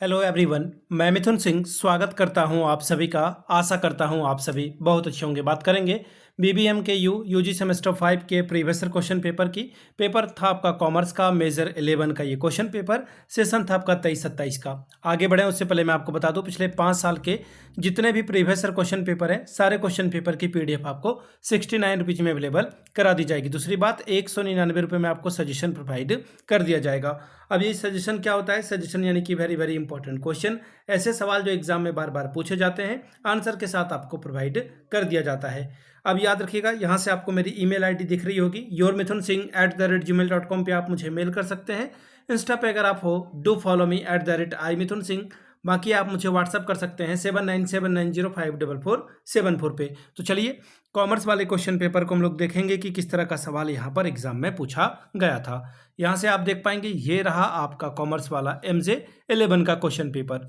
Hello everyone, मैं मिथुन सिंह स्वागत करता हूं आप सभी का। आशा करता हूं आप सभी बहुत अच्छे होंगे। बात करेंगे बीबीएम के यूजी सेमेस्टर 5 के प्रीवियस क्वेश्चन पेपर की। पेपर था आपका कॉमर्स का मेजर 11 का ये क्वेश्चन पेपर। सेशन था आपका 23-27 का। आगे बढ़े उससे पहले मैं आपको बता दूं पिछले 5 साल के जितने भी प्रीवियस क्वेश्चन पेपर हैं सारे क्वेश्चन पेपर की पीडीएफ आपको 69 रुपीज़ में अवेलेबल करा दी जाएगी। दूसरी बात 199 रुपये में आपको सजेशन प्रोवाइड कर दिया जाएगा। अब ये सजेशन क्या होता है? सजेशन यानी कि वेरी वेरी इंपॉर्टेंट क्वेश्चन, ऐसे सवाल जो एग्जाम में बार बार पूछे जाते हैं, आंसर के साथ आपको प्रोवाइड कर दिया जाता है। अब याद रखिएगा, यहाँ से आपको मेरी ईमेल आईडी दिख रही होगी yourmithunSingh@gmail.com पे आप मुझे मेल कर सकते हैं। इंस्टा पे अगर आप हो डू फॉलो मी @imithunSingh। बाकी आप मुझे व्हाट्सअप कर सकते हैं 7979054474 पे। तो चलिए कॉमर्स वाले क्वेश्चन पेपर को हम लोग देखेंगे कि किस तरह का सवाल यहाँ पर एग्जाम में पूछा गया था। यहाँ से आप देख पाएंगे ये रहा आपका कॉमर्स वाला MJ 11 का क्वेश्चन पेपर।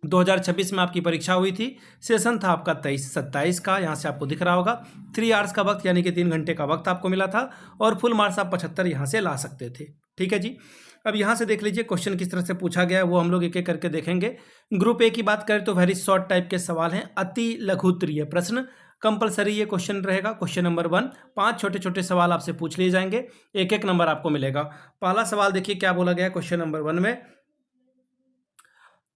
2026 में आपकी परीक्षा हुई थी। सेशन था आपका 23-27 का। यहाँ से आपको दिख रहा होगा 3 आवर्स का वक्त यानी कि 3 घंटे का वक्त आपको मिला था और फुल मार्क्स आप 75 यहाँ से ला सकते थे। ठीक है जी। अब यहाँ से देख लीजिए क्वेश्चन किस तरह से पूछा गया है, वो हम लोग एक एक करके देखेंगे। ग्रुप ए की बात करें तो वेरी शॉर्ट टाइप के सवाल हैं, अति लघु उत्तरीय प्रश्न। कंपलसरी ये क्वेश्चन रहेगा। क्वेश्चन नंबर 1, 5 छोटे छोटे सवाल आपसे पूछ लिए जाएंगे, एक एक नंबर आपको मिलेगा। पहला सवाल देखिए क्या बोला गया है क्वेश्चन नंबर 1 में।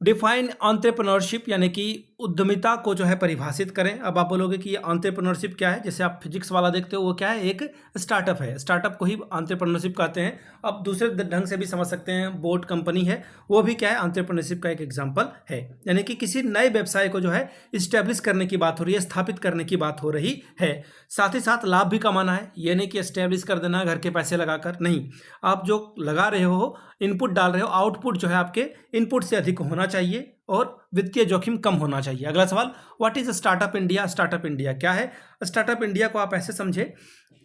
डिफाइन एंटरप्रेन्योरशिप यानी कि उद्यमिता को जो है परिभाषित करें। अब आप बोलोगे कि ये एंटरप्रेन्योरशिप क्या है? जैसे आप फिजिक्स वाला देखते हो वो क्या है? एक स्टार्टअप है। स्टार्टअप को ही एंटरप्रेन्योरशिप कहते हैं। अब दूसरे ढंग से भी समझ सकते हैं, बोट कंपनी है वो भी क्या है? एंटरप्रेन्योरशिप का एक एग्जाम्पल है। यानी कि किसी नए व्यवसाय को जो है इस्टेब्लिश करने की बात हो रही है, स्थापित करने की बात हो रही है। साथ ही साथ लाभ भी कमाना है। ये नहीं कि इस्टेब्लिश कर देना घर के पैसे लगाकर, नहीं। आप जो लगा रहे हो, इनपुट डाल रहे हो, आउटपुट जो है आपके इनपुट से अधिक होना चाहिए और वित्तीय जोखिम कम होना चाहिए। अगला सवाल, what is startup India? Startup India क्या है? स्टार्टअप इंडिया को आप ऐसे समझे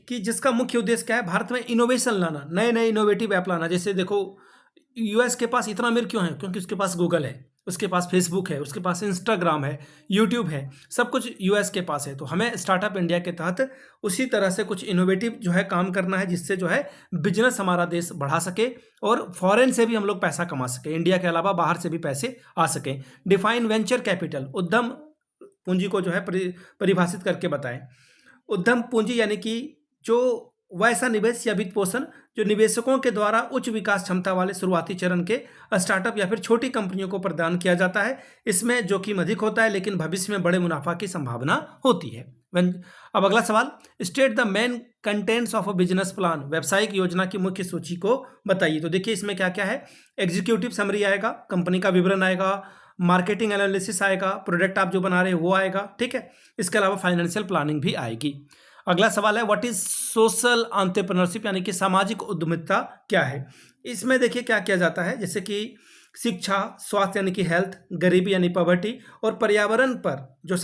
कि जिसका मुख्य उद्देश्य क्या है? भारत में इनोवेशन लाना, नए नए इनोवेटिव ऐप लाना। जैसे देखो यूएस के पास इतना अमीर क्यों है? क्योंकि उसके पास गूगल है, उसके पास फेसबुक है, उसके पास इंस्टाग्राम है, यूट्यूब है, सब कुछ यूएस के पास है। तो हमें स्टार्टअप इंडिया के तहत उसी तरह से कुछ इनोवेटिव जो है काम करना है, जिससे जो है बिजनेस हमारा देश बढ़ा सके और फॉरेन से भी हम लोग पैसा कमा सके, इंडिया के अलावा बाहर से भी पैसे आ सकें। डिफाइन वेंचर कैपिटल, उद्यम पूंजी को जो है परिभाषित करके बताएं। उद्यम पूंजी यानी कि जो वैसा निवेश या वित्त पोषण जो निवेशकों के द्वारा उच्च विकास क्षमता वाले शुरुआती चरण के स्टार्टअप या फिर छोटी कंपनियों को प्रदान किया जाता है। इसमें जोखिम अधिक होता है लेकिन भविष्य में बड़े मुनाफा की संभावना होती है। अब अगला सवाल, state the main contents of a business plan, व्यावसायिक योजना की मुख्य सूची को बताइए। तो देखिए इसमें क्या क्या है? एग्जीक्यूटिव समरी आएगा, कंपनी का विवरण आएगा, मार्केटिंग एनालिसिस आएगा, प्रोडक्ट आप जो बना रहे हो वो आएगा। ठीक है, इसके अलावा फाइनेंशियल प्लानिंग भी आएगी। अगला सवाल है, व्हाट इज सोशल एंटरप्रेन्योरशिप यानी कि सामाजिक उद्यमिता क्या है? इसमें देखिए क्या किया जाता है, जैसे कि शिक्षा, स्वास्थ्य यानी कि हेल्थ, गरीबी यानी पॉवर्टी और पर्यावरण पर जो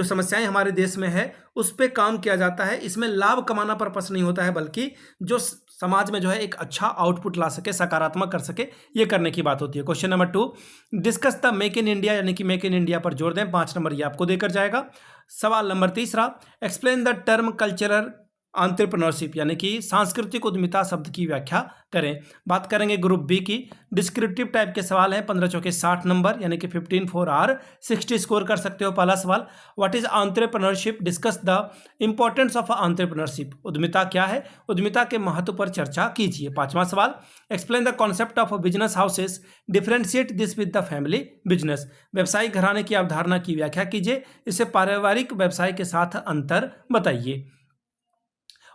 समस्याएं हमारे देश में है उस पर काम किया जाता है। इसमें लाभ कमाना पर्पस नहीं होता है, बल्कि जो समाज में जो है एक अच्छा आउटपुट ला सके, सकारात्मक कर सके, ये करने की बात होती है। Question number 2, discuss the make in India यानी कि मेक इन इंडिया पर जोर दें। 5 नंबर ये आपको देकर जाएगा। सवाल number 3, explain the term cultural entrepreneurship यानी कि सांस्कृतिक उद्यमिता शब्द की व्याख्या करें। बात करेंगे ग्रुप बी की। डिस्क्रिप्टिव टाइप के सवाल हैं, 15 चौके 60 नंबर यानी कि 15 4 आर 60 स्कोर कर सकते हो। पहला सवाल, what is entrepreneurship? Discuss the importance of entrepreneurship, उद्यमिता क्या है? उद्यमिता के महत्व पर चर्चा कीजिए। 5वां सवाल, explain the concept of business houses, differentiate this with the family business, व्यवसायिक घराने की अवधारणा की व्याख्या कीजिए, इसे पारिवारिक व्यवसाय के साथ अंतर बताइए।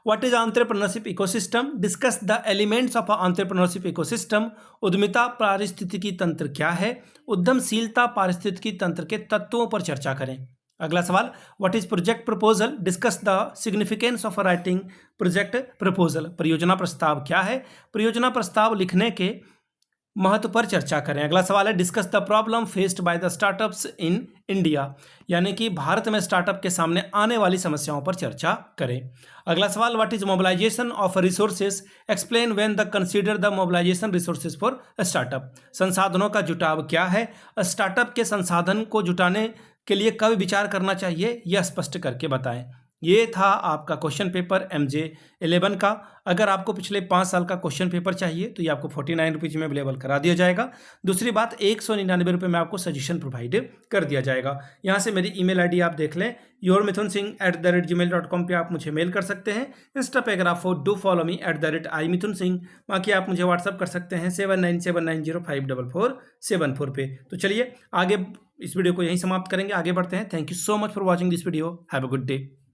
What is entrepreneurship ecosystem? Discuss the elements of entrepreneurship ecosystem. उद्यमिता पारिस्थितिकी तंत्र क्या है? उद्यमशीलता पारिस्थितिकी तंत्र के तत्वों पर चर्चा करें। अगला सवाल, what is project proposal? Discuss the significance of writing project proposal, परियोजना प्रस्ताव क्या है? परियोजना प्रस्ताव लिखने के महत्व पर चर्चा करें। अगला सवाल है, discuss the problem faced by the startups in India, यानी कि भारत में स्टार्टअप के सामने आने वाली समस्याओं पर चर्चा करें। अगला सवाल, what is mobilisation of resources? Explain when the consider the mobilisation resources for startup, संसाधनों का जुटाव क्या है? स्टार्टअप के संसाधन को जुटाने के लिए कब विचार करना चाहिए, यह स्पष्ट करके बताएं। ये था आपका क्वेश्चन पेपर MJ11 का। अगर आपको पिछले 5 साल का क्वेश्चन पेपर चाहिए तो ये आपको 49 रुपीज़ में अवेलेबल करा दिया जाएगा। दूसरी बात, 199 में आपको सजेशन प्रोवाइड कर दिया जाएगा। यहाँ से मेरी ईमेल आईडी आप देख लें, yourmithunsingh@gmail.com पे आप मुझे मेल कर सकते हैं। इंस्टा पे अगर आप डू फॉलो मी @imithunsingh। बाकी आप मुझे व्हाट्सअप कर सकते हैं 7979054474 पे। तो चलिए आगे इस वीडियो को यहीं समाप्त करेंगे, आगे बढ़ते हैं। Thank you so much for watching this video. Have a good day.